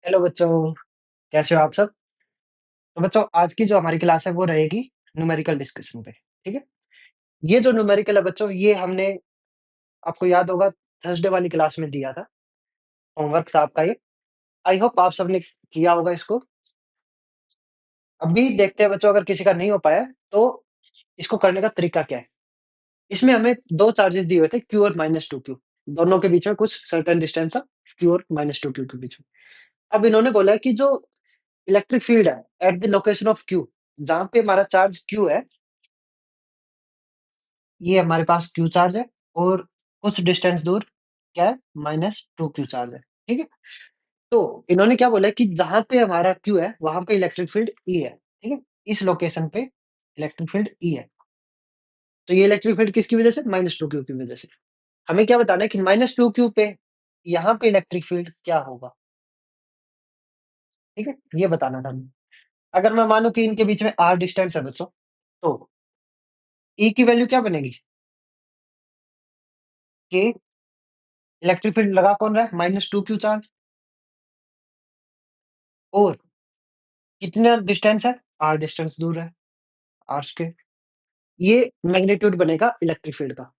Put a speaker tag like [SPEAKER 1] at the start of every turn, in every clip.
[SPEAKER 1] Hello बच्चों, कैसे हो आप सब? तो बच्चों आज की जो हमारी क्लास है वो रहेगी न्यूमेरिकल डिस्कशन पे, ठीक है? ये जो न्यूमेरिकल है बच्चों ये हमने आपको याद होगा थर्सडे वाली क्लास में दिया था, होमवर्क था आपका ये। आई होप आप सबने किया होगा इसको। अभी देखते हैं बच्चों अगर किसी का नहीं हो पाया है, तो इसको करने का तरीका क्या है? इसमें हमें 2 चार्जेस दिए हुए थे Q और -2Q दोनों के बीच में कुछ सर्टेन डिस्टेंस था Q और -2Q के बीच में। अब इन्होंने बोला है कि जो इलेक्ट्रिक फील्ड है at the location of Q जहाँ पे हमारा चार्ज Q है ये हमारे पास Q चार्ज है और कुछ डिस्टेंस दूर क्या है -2Q चार्ज है, ठीक है? तो इन्होंने क्या बोला है कि जहाँ पे हमारा Q है, वहाँ पे इलेक्ट्रिक फील्ड E है, ठीक है? इस लोकेशन पे इलेक्ट्रिक फील्ड E है। तो ये इलेक्ट्रिक फील्ड किसकी वजह से? -2Q की वजह से। हमें क्या बताना है कि -2Q पे यहाँ पे इलेक्ट्रिक फील्ड क्या होगा, ठीक है? ये बताना था हमें। अगर मैं मानूँ कि इनके बीच में R डिस्टेंस है बच्चों, तो E की वैल्यू क्या बनेगी? कि इलेक्ट्रिक फील्ड लगा कौन रहा है? -2Q चार्ज और कितना डिस्टेंस है? R डिस्टेंस दूर है, R स्क्वायर। ये मैग्नीट्यूड बनेगा इलेक्ट्रिक फील्ड का,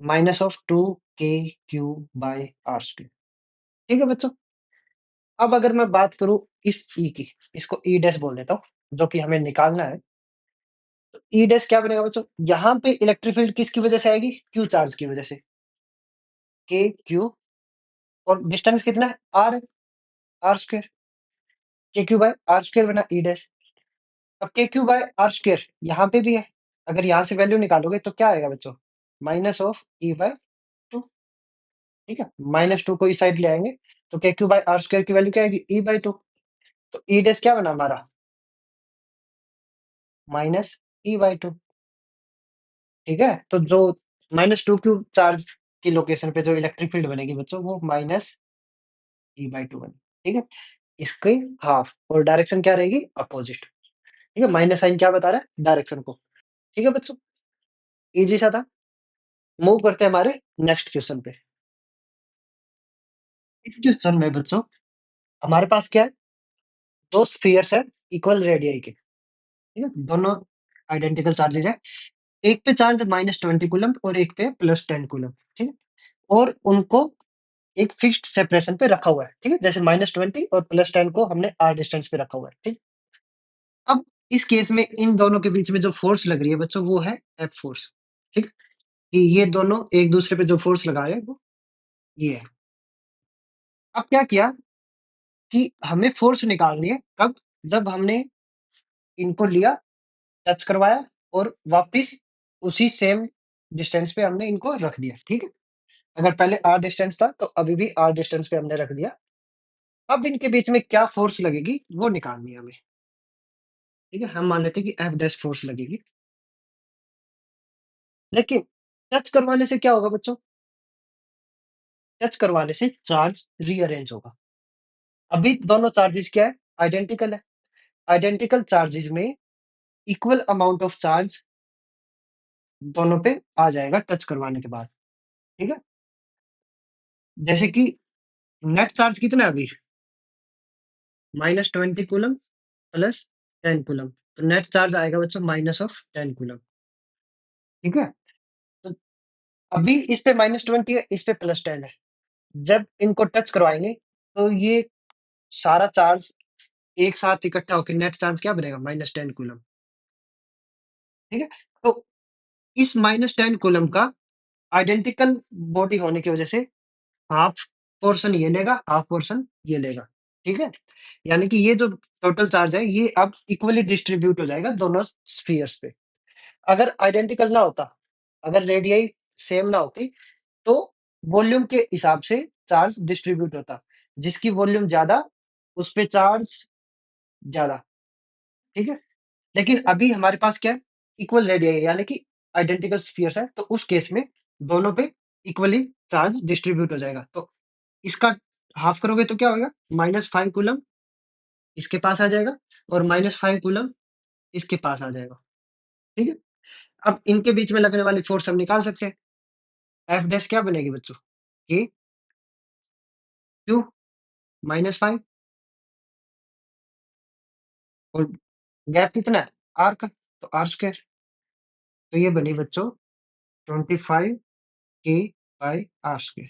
[SPEAKER 1] -2kq/r स्क्वायर। ठीक है बच्चों? अब अगर मैं बात करूँ इस E की, इसको E डैश बोल देता हूँ, जो कि हमें निकालना है। तो E डैश क्या बनेगा बच्चों? यहाँ पे इलेक्ट्रिक फील्ड किसकी वजह से आएगी? Q चार्ज की वजह से, kq और डिस्टेंस कितना है? R है, R स्क्वायर। kq/r स्क्वायर बना E डैश। अब kq/r स्क्वायर यहाँ पे भी है, अगर यहाँ से वैल्यू निकालोगे तो क्या आएगा बच्चों? -E/2, ठीक है? -2 को इस साइड ले आएँगे, तो kq/r स्क्वायर की वैल्यू क्या आएगी? E/2। तो E डैश क्या बना हमारा? -E/2, ठीक है? तो जो -2q चार्ज की लोकेशन पे जो इलेक्ट्रिक फील्ड बनेगी बच्चों, वो -E/2 बनेगी, ठीक है? इसकी हाफ और डायरेक्शन क्या रहेगी? अपोज़िट, ठीक है? माइनस साइन क्या बता रहा है? डायरेक्शन को, ठीक है बच्चों? ईज़ी सा था। मूव करते हैं हमारे नेक्स्ट क्वेश्चन पे। इस क्वेश्चन में बच्चों हमारे पास क्या है? 2 स्फीयर्स हैं इक्वल रेडियाई के, ठीक है? दोनों आइडेंटिकल चार्जेज़ हैं। एक पे चार्ज -20 कूलम्ब और एक पे +10 कूलम्ब, ठीक है? और उनको एक फिक्स्ड सेपरेशन पे रखा हुआ है, ठीक है? जैसे -20 और +10 को हमने r डिस्टेंस पे रखा हुआ है, ठीक? अब इस केस में इन दोनों के बीच में जो फ़ोर्स लग रही है बच्चों वो है F फ़ोर्स, ठीक? कि ये दोनों एक-दूसरे पे जो फ़ोर्स लगा रहे हैं वो ये है। अब क्या किया कि हमें फ़ोर्स निकालनी है कब? जब हमने इनको लिया, टच करवाया और वापिस उसी सेम डिस्टेंस पे हमने इनको रख दिया, ठीक है? अगर पहले r डिस्टेंस था, तो अभी भी r डिस्टेंस पे हमने रख दिया। अब इनके बीच में क्या फ़ोर्स लगेगी, वो निकालनी है हमें, ठीक है? हम मान लेते हैं कि F डैश फ़ोर्स लगेगी। लेकिन टच करवाने से क्या होगा बच्चों? टच करवाने से चार्ज रीअरेंज होगा। अभी दोनों चार्जेज़ क्या है? आइडेंटिकल है। आइडेंटिकल चार्जेज़ में इक्वल अमाउंट ऑफ चार्ज दोनों पे आ जाएगा टच करवाने के बाद, ठीक है? जैसे कि नेट चार्ज कितना है अभी? -20 कूलम्ब +10 कूलम्ब। तो नेट चार्ज आएगा बच्चों -10 कूलम्ब, ठीक है? तो अभी इस पे -20 है, इस पे +10 है। जब इनको टच करवाएँगे, तो ये सारा चार्ज एक साथ इकट्ठा होके नेट चार्ज क्या बनेगा? -10 कूलम्ब, ठीक है? तो इस -10 कूलम्ब का आइडेंटिकल बॉडी होने की वजह से हाफ पोर्शन ये लेगा, हाफ पोर्शन ये लेगा, ठीक है? यानी कि ये जो टोटल चार्ज है, ये अब इक्वली डिस्ट्रीब्यूट हो जाएगा दोनों स्फीयर्स पे। अगर आइडेंटिकल ना होता, अगर रेडियाई सेम ना होती, तो वॉल्यूम के हिसाब से चार्ज डिस्ट्रीब्यूट होता। जिसकी वॉल्यूम ज़्यादा, उस पे चार्ज ज़्यादा, ठीक है? लेकिन अभी हमारे पास क्या है? इक्वल रेडियाई है, यानी कि आइडेंटिकल स्फीयर्स है, तो उस केस में दोनों पे इक्वली चार्ज डिस्ट्रीब्यूट हो जाएगा। तो इसका हाफ करोगे तो क्या होगा? -5 कूलम्ब इसके पास आ जाएगा और -5 कूलम्ब इसके पास आ जाएगा, ठीक है? अब इनके बीच में लगने वाली फ़ोर्स हम निकाल सकते हैं। F डैश क्या बनेगी बच्चों? K Q -5 और गैप कितना है? r का, तो r स्क्वायर। तो ये बनी बच्चों 25 k बाय r स्क्वायर।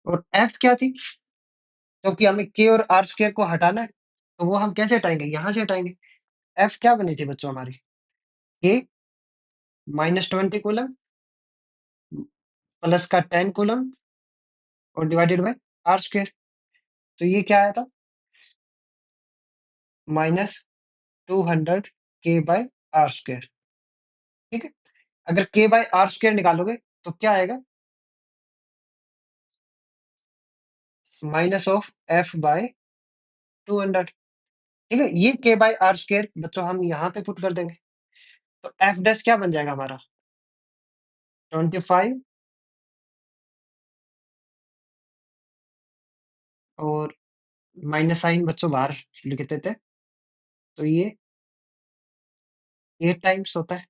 [SPEAKER 1] और f क्या थी? क्योंकि हमें k और r स्क्वायर को हटाना है, तो वो हम कैसे हटाएँगे? यहाँ से हटाएँगे। f क्या बनी थी बच्चों हमारी? k -20 कूलम प्लस का 10 कूलम और डिवाइडेड बाय r स्क्वायर। तो ये क्या आया था? -200 k बाय r स्क्वायर, ठीक है? अगर k बाय r स्क्वायर निकालोगे तो क्या आएगा? माइनस ऑफ f बाय 200, ठीक है? ये k बाय r स्क्वायर बच्चों हम यहाँ पे पुट कर देंगे। तो f डैश क्या बन जाएगा हमारा? 25 और माइनस साइन बच्चों बाहर लिख देते हैं। तो ये 8 टाइम्स होता है,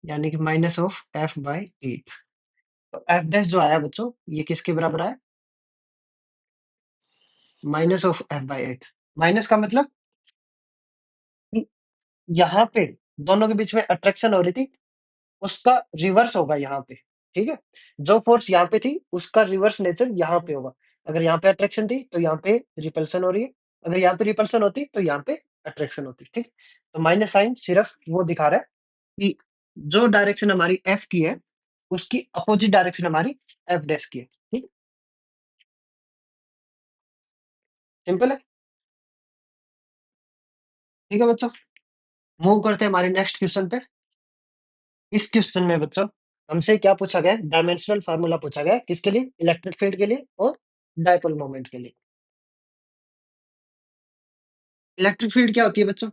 [SPEAKER 1] यानी कि माइनस ऑफ f बाय 8। तो f डैश जो आया बच्चों, ये किसके बराबर आया? Minus of f by 8। Minus का मतलब कि यहाँ पे दोनों के बीच में अट्रैक्शन हो रही थी, उसका रिवर्स होगा यहाँ पे, ठीक है? जो फ़ोर्स यहाँ पे थी, उसका रिवर्स नेचर यहाँ पे होगा। अगर यहाँ पे अट्रैक्शन थी, तो यहाँ पे रिपल्शन हो रही है। अगर यहाँ पे रिपल्शन होती, तो यहाँ पे अट्रैक्शन होती, ठीक? तो माइनस साइन सिर्फ वो दिखा रहा है कि जो डायरेक्शन हमारी f की है, उसकी अपोज़िट डायरेक्शन हमारी f डैश की है, ठीक? सिंपल है, ठीक है बच्चों? मूव करते हैं हमारे नेक्स्ट क्वेश्चन पे। इस क्वेश्चन में बच्चों हमसे क्या पूछा गया है? डायमेंशनल फार्मूला पूछा गया है, किसके लिए? इलेक्ट्रिक फील्ड के लिए और डायपोल मोमेंट के लिए। इलेक्ट्रिक फील्ड क्या होती है बच्चों?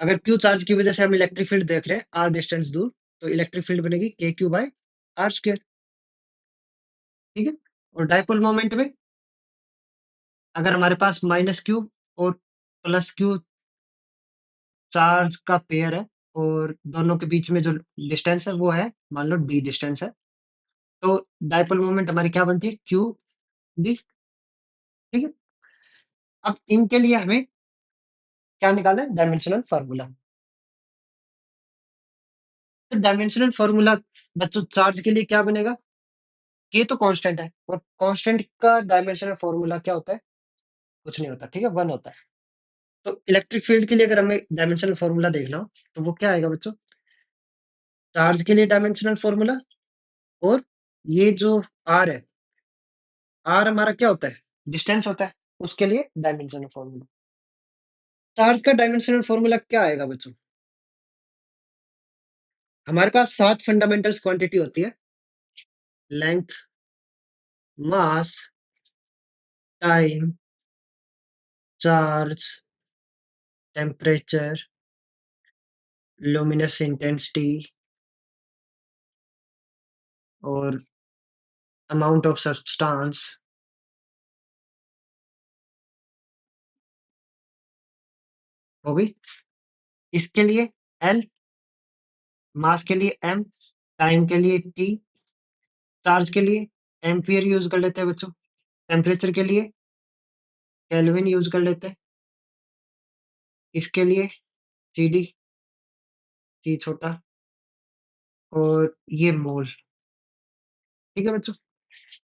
[SPEAKER 1] अगर Q चार्ज की वजह से हम इलेक्ट्रिक फील्ड देख रहे हैं r डिस्टेंस दूर, तो इलेक्ट्रिक फील्ड बनेगी kq बाय r स्क्वायर, ठीक है? और डायपोल मोमेंट में अगर हमारे पास माइनस q और प्लस q चार्ज का पेयर है और दोनों के बीच में जो डिस्टेंस है वो है, मान लो d डिस्टेंस है, तो डायपोल मोमेंट हमारी क्या बनती है? q d, ठीक है? अब इनके लिए हमें क्या निकालना है? Dimensional formula. तो डायमेंशनल फार्मूला बच्चों चार्ज के लिए क्या बनेगा? k तो कांस्टेंट है और कांस्टेंट का डायमेंशनल फार्मूला क्या होता है? कुछ नहीं होता, ठीक है? 1 होता है। तो इलेक्ट्रिक फील्ड के लिए अगर हमें डायमेंशनल फार्मूला देखना हो, तो वो क्या आएगा बच्चों? चार्ज के लिए डायमेंशनल फार्मूला और ये जो r है, r हमारा क्या होता है? डिस्टेंस होता है, उसके लिए डायमेंशनल फार्मूला। चार्ज का डायमेंशनल फार्मूला क्या आएगा बच्चों? हमारे पास 7 फंडामेंटल्स क्वांटिटी होती है, length, mass, time, charge, temperature, luminous intensity और अमाउंट ऑफ सब्सटेंस, हो गई? इसके लिए L, मास के लिए m, टाइम के लिए t, चार्ज के लिए एम्पियर यूज कर लेते हैं बच्चों, टेम्परेचर के लिए केल्विन यूज कर लेते हैं, इसके लिए CD, T छोटा और ये मोल, ठीक है बच्चों?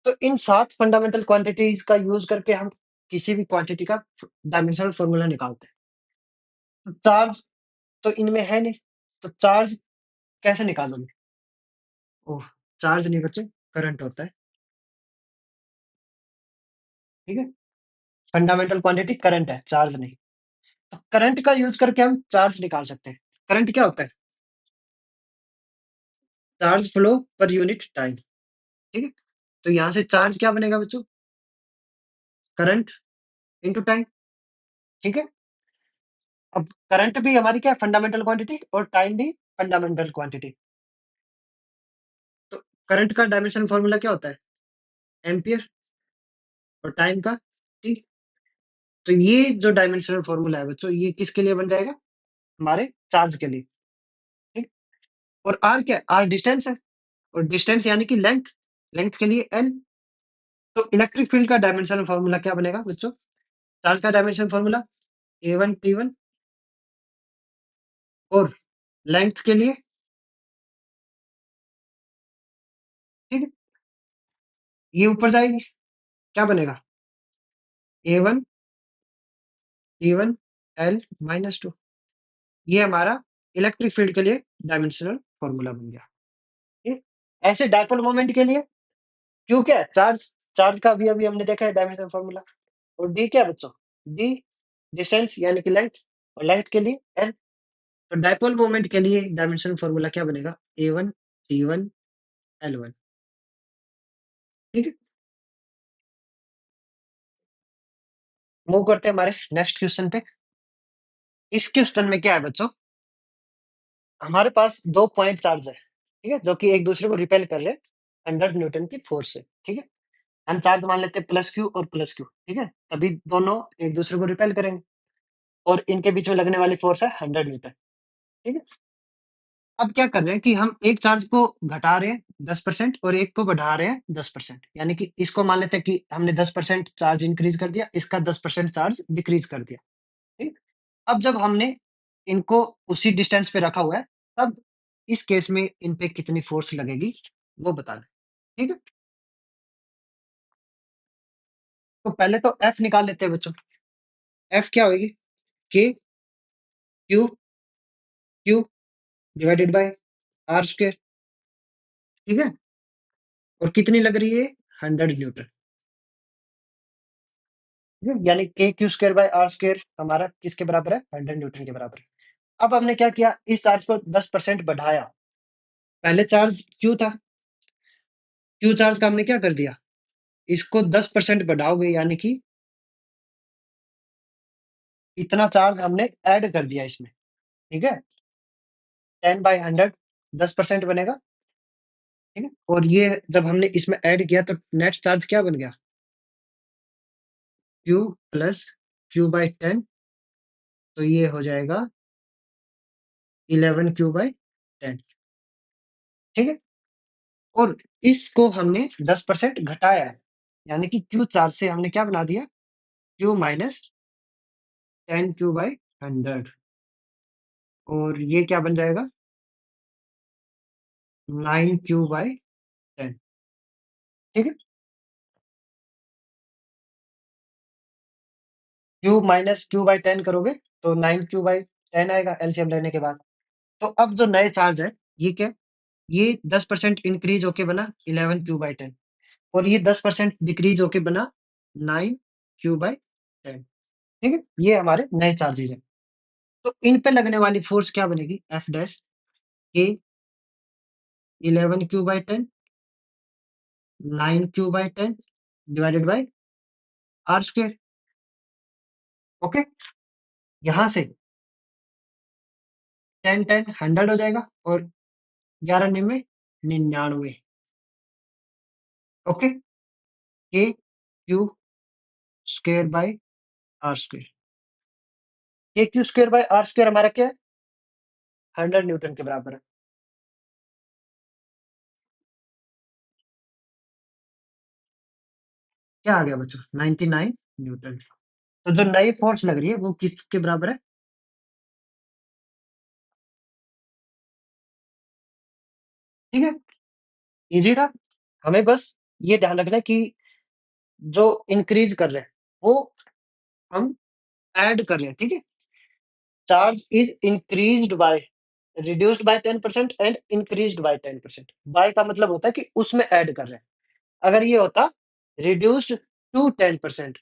[SPEAKER 1] तो इन 7 फंडामेंटल क्वांटिटीज का यूज करके हम किसी भी क्वांटिटी का डायमेंशनल फॉर्मूला निकालते हैं। तो चार्ज तो इनमें है नहीं, तो चार्ज कैसे निकालोगे? ओह! चार्ज नहीं बच्चों, करंट होता है, ठीक है? फंडामेंटल क्वांटिटी करंट है, चार्ज नहीं। तो करंट का यूज़ करके हम चार्ज निकाल सकते हैं। करंट क्या होता है? Charge flow per unit time, ठीक है? तो यहाँ से चार्ज क्या बनेगा बच्चों? करंट इंटू टाइम, ठीक है? अब करंट भी हमारी क्या है? फंडामेंटल क्वांटिटी और टाइम भी फंडामेंटल क्वांटिटी। तो करंट का डायमेंशन फॉर्मूला क्या होता है? एम्पीयर और टाइम का टी। तो ये जो डायमेंशनल फॉर्मूला है बच्चों, ये किसके लिए बन जाएगा? हमारे चार्ज के लिए, ठीक? और आर क्या है? आर डिस्टेंस है और डिस्टेंस यानी कि लेंथ, लेंथ के लिए एल। तो इलेक्ट्रिक फील्ड का डायमेंशनल फ़ॉर्मूला क्या बनेगा बच्चों? चार्ज का डायमेंशन फ़ॉर्मूला A1 T1 और लेंथ के लिए, ठीक है? ये ऊपर जाएगी, क्या बनेगा? A1 T1 L minus 2। ये हमारा इलेक्ट्रिक फील्ड के लिए डायमेंशनल फ़ॉर्मूला बन गया, ठीक? ऐसे डायपोल मोमेंट के लिए Q क्या है? चार्ज, चार्ज का भी अभी हमने देखा है डायमेंशनल फ़ॉर्मूला। और D क्या है बच्चों? D डिस्टेंस यानी कि लेंथ, और लेंथ के लिए L। तो डायपोल मोमेंट के लिए डायमेंशनल फ़ॉर्मूला क्या बनेगा? A1 T1 L1, ठीक है? मूव करते हैं हमारे नेक्स्ट क्वेश्चन पे। इस क्वेश्चन में क्या है बच्चों? हमारे पास 2 पॉइंट चार्ज है, ठीक है? जो कि एक दूसरे को रिपेल कर रहे हैं 100 न्यूटन की फोर्स से, ठीक है? हम चार्ज मान लेते हैं प्लस Q और प्लस Q, ठीक है? तभी दोनों एक दूसरे को रिपेल करेंगे और इनके बीच में लगने वाली फोर्स है 100 न्यूटन, ठीक है? अब क्या कर रहे हैं कि हम एक चार्ज को घटा रहे हैं 10% और एक को बढ़ा रहे हैं 10%, यानी कि इसको मान लेते हैं कि हमने 10% चार्ज इंक्रीज कर दिया, इसका 10% चार्ज डिक्रीज कर दिया, ठीक? अब जब हमने इनको उसी डिस्टेंस पे रखा हुआ है, तब इस केस में इन पे कितनी फोर्स लगेगी, वो बताना है, ठीक है? तो पहले तो F निकाल लेते हैं बच्चों। F क्या होएगी? K Q Q divided by R square, ठीक है? और कितनी लग रही है? 100 न्यूटन, ठीक है? यानी K Q square by R square हमारा किसके बराबर है? 100 न्यूटन के बराबर है। अब हमने क्या किया? इस चार्ज को 10% बढ़ाया। पहले चार्ज Q था, Q चार्ज का हमने क्या कर दिया? इसको 10% बढ़ाओगे यानी कि इतना चार्ज हमने ऐड कर दिया इसमें, ठीक है? 10/100 10% बनेगा, ठीक है? और ये जब हमने इसमें ऐड किया तो नेट चार्ज क्या बन गया? Q प्लस Q/10, तो ये हो जाएगा 11 Q/10, ठीक है? और इसको हमने 10% घटाया है, यानी कि Q चार्ज से हमने क्या बना दिया? Q माइनस 10 Q/100, और ये क्या बन जाएगा? 9 Q/10, ठीक है? Q माइनस Q/10 करोगे तो 9 Q/10 आएगा एलसीएम लेने के बाद। तो अब जो नए चार्ज है, ये क्या? ये 10% इंक्रीज़ होके बना 11 Q/10 और ये 10% डिक्रीज़ होके बना 9 Q/10, ठीक है? ये हमारे नए चार्जेज़ हैं। तो इन पे लगने वाली फ़ोर्स क्या बनेगी? F dash K 11 Q/10 9 Q/10 divided by R square, okay? यहाँ से 10 10 100 हो जाएगा और 11 निन्वे 99, okay? K Q square by R square. K Q square by R square हमारा क्या है? 100 न्यूटन के बराबर है। क्या आ गया बच्चों? 99 न्यूटन। तो जो नई फ़ोर्स लग रही है वो किसके बराबर है? ठीक है? ईज़ी था। हमें बस ये ध्यान रखना है कि जो इंक्रीज़ कर रहे हैं, वो हम ऐड कर रहे हैं, ठीक है? Charge is increased by reduced by 10% and increased by 10%। By का मतलब होता है कि उसमें ऐड कर रहे हैं। अगर ये होता रिड्यूस्ड टू 10%,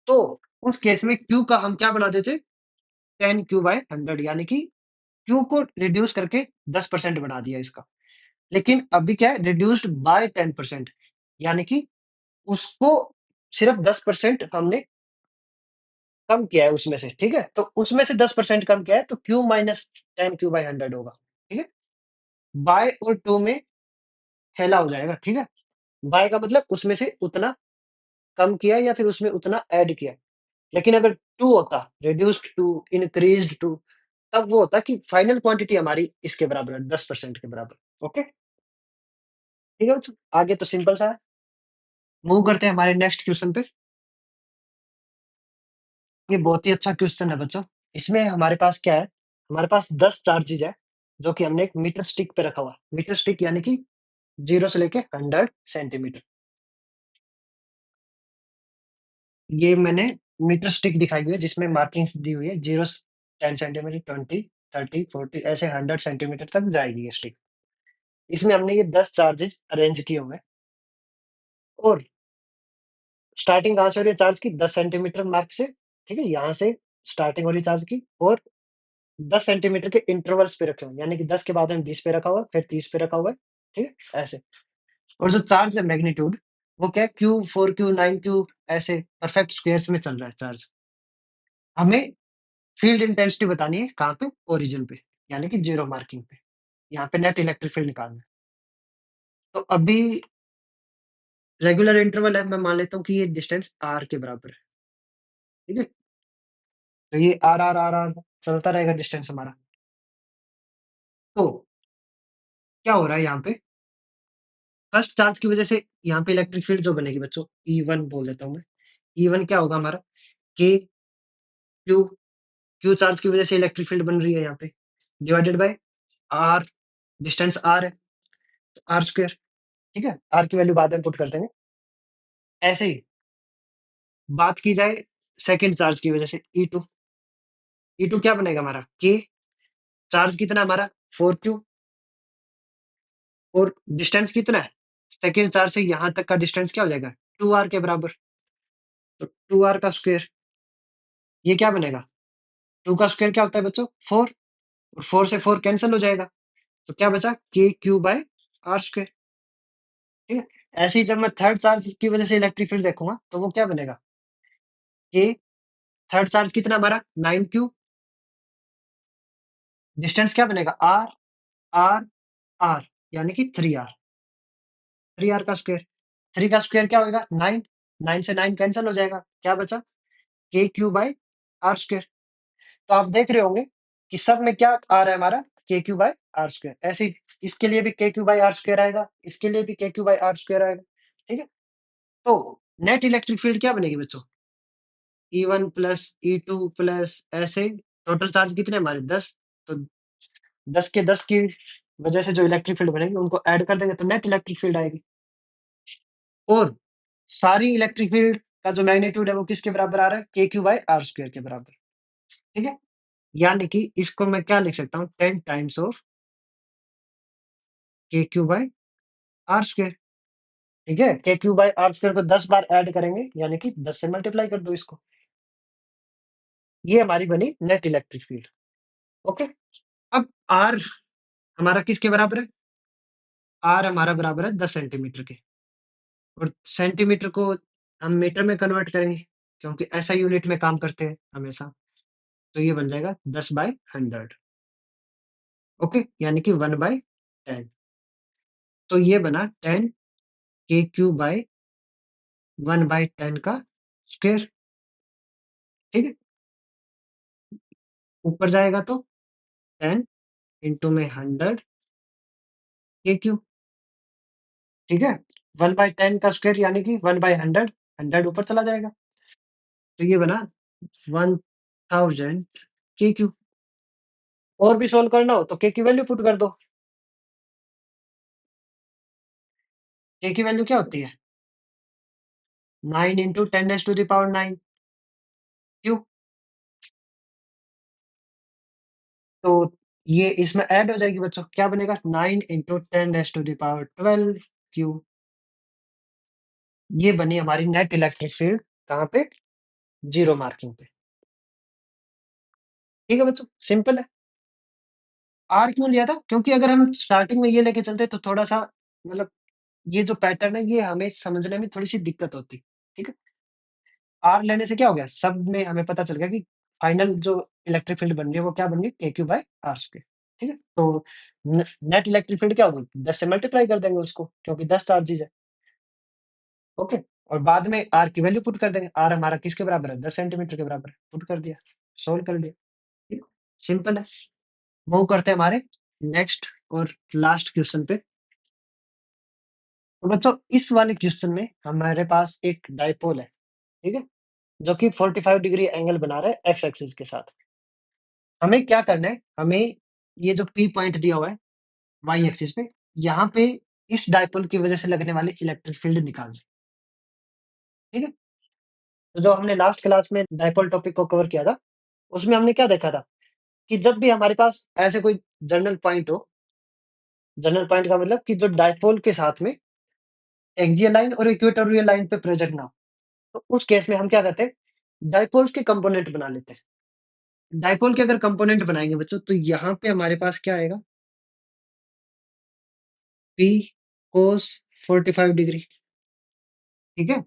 [SPEAKER 1] तो उस केस में Q का हम क्या बना देते? 10 Q/100, यानी कि Q को रिड्यूस करके 10% बढ़ा दिया इसका। लेकिन अभी क्या है? रिड्यूस्ड बाय 10%, यानी कि उसको सिर्फ़ 10% हमने कम किया है उसमें से, ठीक है? तो उसमें से 10% कम किया है तो Q माइनस 10 Q/100 होगा, ठीक है? बाय और टू में हेला हो जाएगा, ठीक है? बाय का मतलब उसमें से उतना कम किया या फिर उसमें उतना ऐड किया। लेकिन अगर टू होता, रिड्यूस्ड टू, इंक्रीज़्ड टू, तब वो होता कि फाइनल क्वांटिटी हमारी इसके बराबर है, 10% के बराबर। ओके? ठीक है बच्चों? आगे तो सिंपल सा है। मूव करते हैं हमारे नेक्स्ट क्वेश्चन पे। ये बहुत ही अच्छा क्वेश्चन है बच्चों। इसमें हमारे पास क्या है, हमारे पास 10 चार्जेज़ है, जो कि हमने एक मीटर स्टिक पे रखा हुआ है। मीटर स्टिक यानी कि 0 से लेके 100 सेंटीमीटर। ये मैंने मीटर स्टिक दिखाई हुई है जिसमें मार्किंग्स दी हुई है 0 10 सेंटीमीटर, 20, 30, 40 ऐसे 100 सेंटीमीटर तक जाएगी ये स्टिक। इसमें हमने ये 10 चार्जेज़ अरेंज किए हुए हैं और स्टार्टिंग कहाँ से हो रही है चार्ज की 10 सेंटीमीटर मार्क से, ठीक है? यहाँ से स्टार्टिंग हो रही है चार्ज की और 10 सेंटीमीटर के इंटरवल्स पे रखे हुए हैं, यानी कि 10 के बाद में 20 पे रखा हुआ है, फिर 30 पे रखा हुआ है, ठीक है? ऐसे। और जो चार्ज है मैग्नीट्यूड, वो क्या है Q, 4Q, 9Q ऐसे परफेक्ट स्क्वेयर्स में चल रहा है चार्ज। हमें फील्ड इंटेंसिटी बतानी है कहाँ पे? ओरिजिन पे, यानी कि 0 मार्किंग पे। यहाँ पे नेट इलेक्ट्रिक फील्ड निकालना है। तो अभी रेगुलर इंटरवल है, मैं मान लेता हूँ कि ये डिस्टेंस r के बराबर है, ठीक है? तो ये r चलता रहेगा डिस्टेंस हमारा। तो क्या हो रहा है यहाँ पे? फर्स्ट चार्ज की वज़ह से यहाँ पे इलेक्ट्रिक फील्ड जो बनेगी बच्चों, E1 बोल देता हूँ मैं। E1 क्या होगा हमारा? K Q Q चार्ज की वज़ह से इलेक्ट्रिक फील्ड बन रही है यहाँ पे, divided by R, distance R है, तो R स्क्वायर, ठीक है? R की वैल्यू बाद में पुट कर देंगे। ऐसे ही बात की जाए सेकंड चार्ज की वज़ह से E2, E2 क्या बनेगा हमारा? K चार्ज कितना है हमारा? 4Q और डिस्टेंस कितना है? सेकंड चार्ज से यहाँ तक का डिस्टेंस क्या हो जाएगा? 2R के बराबर, तो 2R का स्क्वायर, ये क्या बनेगा? 2 का स्क्वायर क्या होता है बच्चों? 4 और 4 से 4 कैंसल हो जाएगा, तो क्या बचा? KQ बाय R स्क्वायर, ठीक है? ऐसे ही जब मैं थर्ड चार्ज की वज़ह से इलेक्ट्रिक फील्ड देखूँगा, तो वो क्या बनेगा? K थर्ड चार्ज कितना हमारा? 9Q, डिस्टेंस क्या बनेगा? R, R, R यानी कि 3R, 3R का स्क्वायर, 3 का स्क्वायर क्या होएगा? 9, 9 से 9 कैंसल हो जाएगा, क्या बचा? KQ by R square. तो आप देख रहे होंगे कि सब में क्या आ रहा है हमारा? KQ by R square. ऐसे ही इसके लिए भी KQ बाय R स्क्वायर आएगा, इसके लिए भी KQ बाय R स्क्वायर आएगा, ठीक है? तो नेट इलेक्ट्रिक फील्ड क्या बनेगी बच्चों? E1 प्लस E2 प्लस ऐसे टोटल चार्ज कितने हमारे 10, तो 10 के 10 की वजह से जो इलेक्ट्रिक फील्ड बनेगी उनको ऐड कर देंगे तो नेट इलेक्ट्रिक फील्ड आएगी। और सारी इलेक्ट्रिक फील्ड का जो मैग्नीट्यूड है वो किसके बराबर आ रहा है? KQ बाय R स्क्वायर के बराबर, ठीक है? यानी कि इसको मैं क्या लिख सकता हूँ? 10 times of KQ by R square, ठीक है? KQ बाय R स्क्वायर को 10 बार ऐड करेंगे यानी कि 10 से मल्टीप्लाई कर दो इसको। ये हमारी बनी नेट इलेक्ट्रिक फील्ड, ओके? अब R हमारा किसके बराबर है? R हमारा बराबर है 10 सेंटीमीटर के और सेंटीमीटर को हम मीटर में कन्वर्ट करेंगे क्योंकि ऐसा यूनिट में काम करते हैं हमेशा। तो ये बन जाएगा 10/100, ओके? यानी कि 1/10। तो ये बना 10 KQ बाय 1/10 का स्क्वायर, ठीक है? ऊपर जाएगा तो 10 इंटू में 100 KQ, ठीक है? 1/10 का स्क्वायर यानी कि 1/100, 100 ऊपर चला जाएगा। तो ये बना 1000 KQ। और भी सोल्व करना हो तो K की वैल्यू पुट कर दो। K की वैल्यू क्या होती है? 9 into 10 raise to the power 9 cube. तो ये इसमें ऐड हो जाएगी बच्चों, क्या बनेगा? 9 into 10 raise to the power 12 cube. ये बनी हमारी नेट इलेक्ट्रिक फील्ड, कहाँ पे? 0 मार्किंग पे। ठीक है बच्चों, सिंपल है। R क्यों लिया था? क्योंकि अगर हम स्टार्टिंग में ये लेके चलते तो थोड़ा-सा मतलब ये जो पैटर्न है ये हमें समझने में थोड़ी-सी दिक्कत होती, ठीक है? R लेने से क्या हो गया? सब में हमें पता चल गया कि फाइनल जो इलेक्ट्रिक फील्ड बन रही है वो क्या बन रही है? KQ बाय R स्क्वायर, ठीक है? तो न नेट इलेक्ट्रिक फील्ड क्या होगी? 10 से मल्टीप्लाई कर देंगे उसको क्योंकि 10 चार्जेज़ है, ओके? और बाद में R की वैल्यू पुट कर देंगे। R हमारा किसके बराबर है? 10 सेंटीमीटर के बराबर है। पुट कर दिया, सोल्व कर दिया, ठीक है? सिंपल है। मूव करते हैं हमारे नेक्स्ट और लास्ट क्वेश्चन पे। तो बच्चों इस वाले क्वेश्चन में हमारे पास एक डाइपोल है, ठीक है? जो कि 45 डिग्री एंगल बना रहा है एक्स एक्सिस के साथ। हमें क्या करना है, हमें ये जो P पॉइंट दिया हुआ है वाई एक्सिस पे, यहाँ पे इस डाइपोल की वजह से लगने वाले इलेक्ट्रिक फील्ड निकालना है, ठीक है? तो जो हमने लास्ट क्लास में डाइपोल टॉपिक को कवर किया था, उसमें हमने क्या देखा था कि जब भी हमारे पास ऐसे कोई जनरल पॉइंट हो, जनरल पॉइंट का मतलब कि जो डाइपोल के साथ में एक्सियल लाइन और इक्वेटोरियल लाइन पे प्रेजेंट ना हो, तो उस केस में हम क्या करते हैं, डाइपोल्स के कंपोनेंट बना लेते हैं। डाइपोल के अगर कंपोनेंट बनाएँगे बच्चों, तो यहाँ पे हमारे पास क्या आएगा, P cos 45 डिग्री, ठीक है?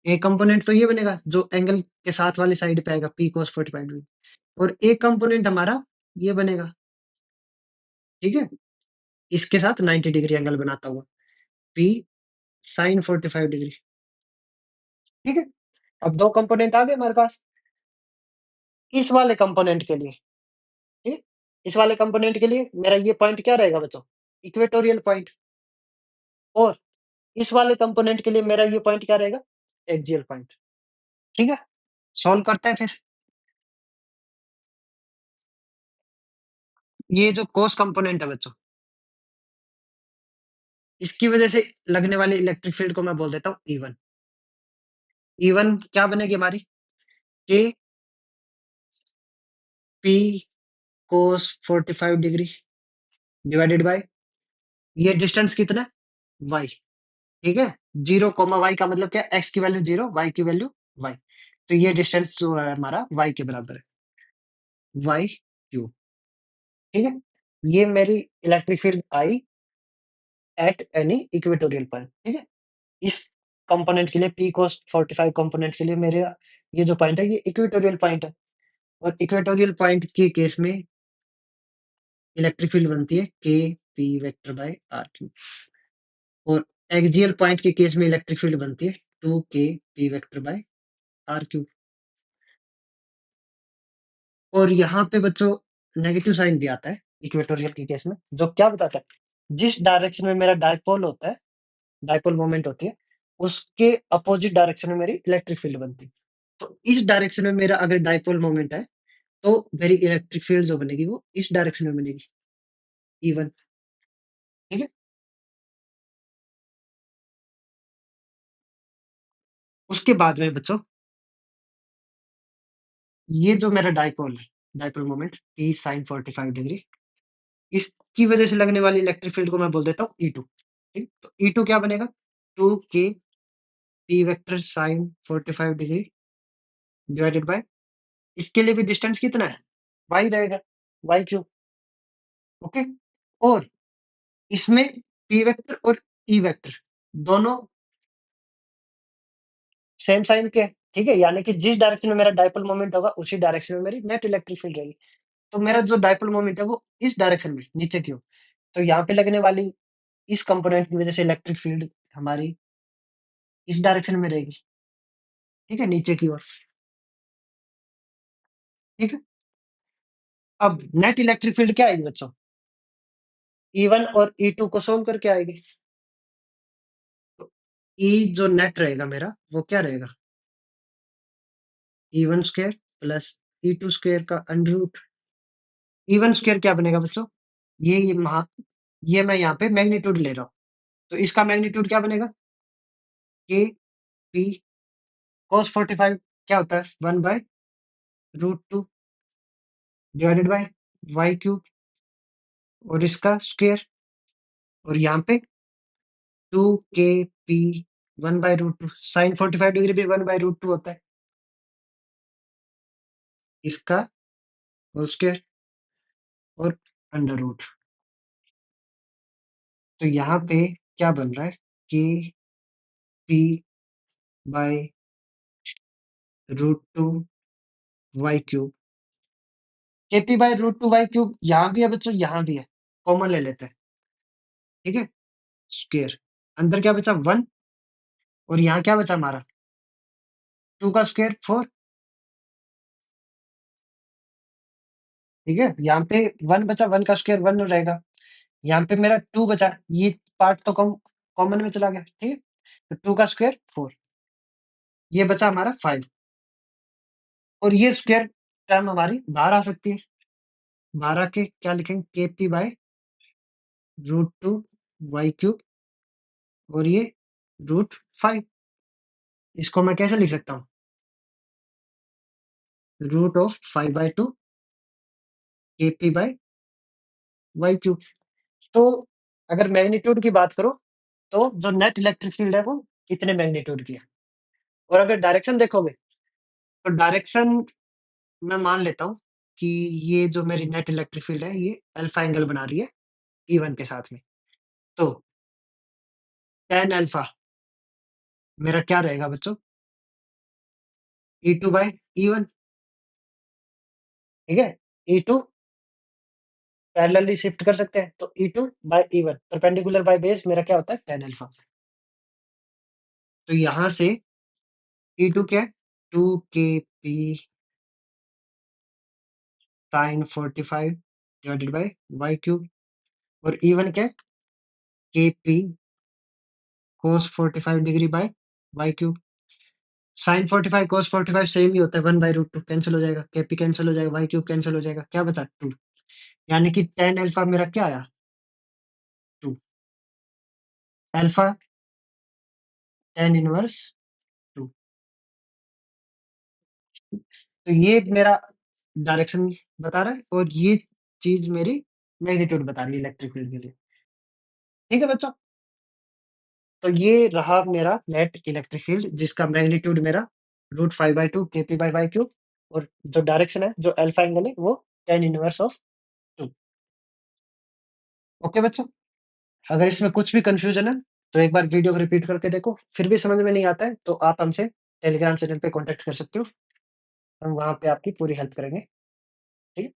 [SPEAKER 1] एक कंपोनेंट तो ये बनेगा जो एंगल के साथ वाली साइड पे आएगा P cos 45 डिग्री, और एक कंपोनेंट हमारा ये बनेगा, ठीक है? इसके साथ 90 डिग्री एंगल बनाता हुआ P sin 45 डिग्री, ठीक है? अब 2 कंपोनेंट आ गए हमारे पास। इस वाले कंपोनेंट के लिए, ठीक है? इस वाले कंपोनेंट के लिए मेरा ये पॉइंट क्या रहेगा बच्चों? इक्वेटोरियल पॉइंट, और इस वाले कंपोनेंट के लिए मेरा ये पॉइंट क्या रहेगा? एक्सियल पॉइंट, ठीक है? सॉल्व करते हैं फिर। ये जो cos कंपोनेंट है बच्चों, इसकी वजह से लगने वाले इलेक्ट्रिक फील्ड को मैं बोल देता हूँ E1। E1 क्या बनेगी हमारी? K P cos 45 degree divided by ये डिस्टेंस कितना है? Y, ठीक है? 0, y का मतलब क्या है? X की वैल्यू 0, Y की वैल्यू Y। तो ये डिस्टेंस जो है हमारा Y के बराबर है, Y क्यूब, ठीक है? ये मेरी electric field I at any equatorial point, ठीक है? इस कंपोनेंट के लिए P cos 45 कंपोनेंट के लिए मेरे ये जो पॉइंट है ये इक्वेटोरियल पॉइंट है, और इक्वेटोरियल पॉइंट के केस में इलेक्ट्रिक फील्ड बनती है K P vector by R cube, और एक्सियल पॉइंट के केस में इलेक्ट्रिक फील्ड बनती है 2K P vector by R cube. और यहाँ पे बच्चों नेगेटिव साइन भी आता है इक्वेटोरियल के केस में, जो क्या बताता है, जिस डायरेक्शन में मेरा डाइपोल होता है, डाइपोल मोमेंट होती है, उसके अपोजिट डायरेक्शन में मेरी इलेक्ट्रिक फील्ड बनती है। तो इस डायरेक्शन में मेरा अगर डाइपोल मोमेंट है, तो मेरी इलेक्ट्रिक फील्ड जो बनेगी वो इस डायरेक्शन में बनेगी, E1, ठीक है? उसके बाद में बच्चों ये जो मेरा डाइपोल है, dipole moment P sin 45 degree, इसकी वजह से लगने वाली इलेक्ट्रिक फील्ड को मैं बोल देता हूँ E2, ठीक? तो E2 क्या बनेगा? 2K P vector sin 45 degree divided by इसके लिए भी डिस्टेंस कितना है? Y रहेगा, Y क्यूब, ओके? और इसमें P वेक्टर और E वेक्टर दोनों सेम साइन के हैं, ठीक है? यानी कि जिस डायरेक्शन में मेरा डाइपोल मोमेंट होगा, उसी डायरेक्शन में मेरी नेट इलेक्ट्रिक फील्ड रहेगी। तो मेरा जो डाइपोल मोमेंट है वो इस डायरेक्शन में नीचे की ओर, तो यहाँ पे लगने वाली इस कंपोनेंट की वजह से इलेक्ट्रिक फील्ड हमारी इस डायरेक्शन में रहेगी, ठीक है? नीचे की ओर, ठीक है? अब नेट इलेक्ट्रिक फील्ड क्या आएगी बच्चों? E1 और E2 को सोल्व करके आएगी। तो E जो नेट रहेगा मेरा वो क्या रहेगा? E1 square plus E2 square का अंडर रूट। E1 स्क्वायर क्या बनेगा बच्चों? ये महा ये मैं यहाँ पे मैग्नीट्यूड ले रहा हूँ, तो इसका मैग्नीट्यूड क्या बनेगा? K P cos 45 क्या होता है? 1/√2 डिवाइडेड बाय Y क्यूब, और इसका स्क्वायर, और यहाँ पे 2K P 1/√2 sin 45 डिग्री भी 1/√2 होता है, इसका होल स्क्वायर और अंडर रूट। तो यहाँ पे क्या बन रहा है? K P by √2 Y cube. KP by √2 Y cube यहाँ भी है बच्चों, यहाँ भी है, कॉमन ले लेते हैं, ठीक है? स्क्वायर, अंदर क्या बचा? 1, और यहाँ क्या बचा हमारा? 2 का स्क्वायर 4, ठीक है? यहाँ पे 1 बचा, 1 का स्क्वायर 1 रहेगा। यहाँ पे मेरा 2 बचा, ये पार्ट तो कम कॉमन में चला गया, ठीक है? तो 2 का स्क्वायर 4, ये बचा हमारा 5 और ये स्क्वायर टर्म हमारी बाहर आ सकती है। बाहर आके क्या लिखेंगे? KP बाय √2 y क्यूब और ये √5, इसको मैं कैसे लिख सकता हूँ? √5/2 KP बाय y क्यूब। तो अगर मैग्नीट्यूड की बात करो, तो जो नेट इलेक्ट्रिक फील्ड है वो इतने मैग्नीट्यूड की है। और अगर डायरेक्शन देखोगे, तो डायरेक्शन मैं मान लेता हूँ कि ये जो मेरी नेट इलेक्ट्रिक फील्ड है, ये अल्फा एंगल बना रही है E1 के साथ में। तो tan अल्फा मेरा क्या रहेगा बच्चों? E2 बाय E1, ठीक है? E2 पैरेलली शिफ्ट कर सकते हैं, तो E2 bye E1 perpendicular by base मेरा क्या होता है? tan alpha. तो यहाँ से E2 क्या है? 2 KP sin 45 divided by y cube और E1 क्या है? KP cos 45 degree by y cube. sin 45 cos 45 same ही होता है, 1/√2 कैंसल हो जाएगा, KP कैंसल हो जाएगा, y क्यूब कैंसल हो जाएगा, क्या बचा? 2, यानी कि tan अल्फा मेरा क्या आया? 2 अल्फा tan इनवर्स 2। तो ये मेरा डायरेक्शन बता रहा है और ये चीज़ मेरी मैग्नीट्यूड बता रही है इलेक्ट्रिक फील्ड के लिए। ठीक है बच्चों? तो ये रहा मेरा नेट इलेक्ट्रिक फील्ड जिसका मैग्नीट्यूड मेरा √5/2 KP बाय y क्यूब और जो डायरेक्शन है, जो अल्फा एंगल है, वो tan इनवर्स ऑफ 2। ओके बच्चों? अगर इसमें कुछ भी कन्फ्यूज़न है, तो एक बार वीडियो को रिपीट करके देखो, फिर भी समझ में नहीं आता है, तो आप हमसे टेलीग्राम चैनल पे कॉन्टैक्ट कर सकते हो। हम वहाँ पे आपकी पूरी हेल्प करेंगे, ठीक है?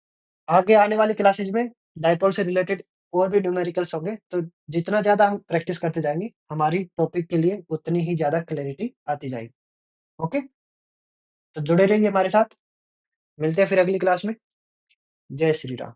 [SPEAKER 1] आगे आने वाली क्लासेज़ में डायपोल से रिलेटेड और भी न्यूमेरिकल्स होंगे, तो जितना ज़्यादा हम प्रैक्टिस करते जाएँगे, हमारी टॉपिक के लिए उतनी ही ज़्यादा क्लैरिटी आती जाएगी। ओके? तो जुड़े रहिए हमारे साथ, मिलते हैं फिर अगली क्लास में। जय श्री राम।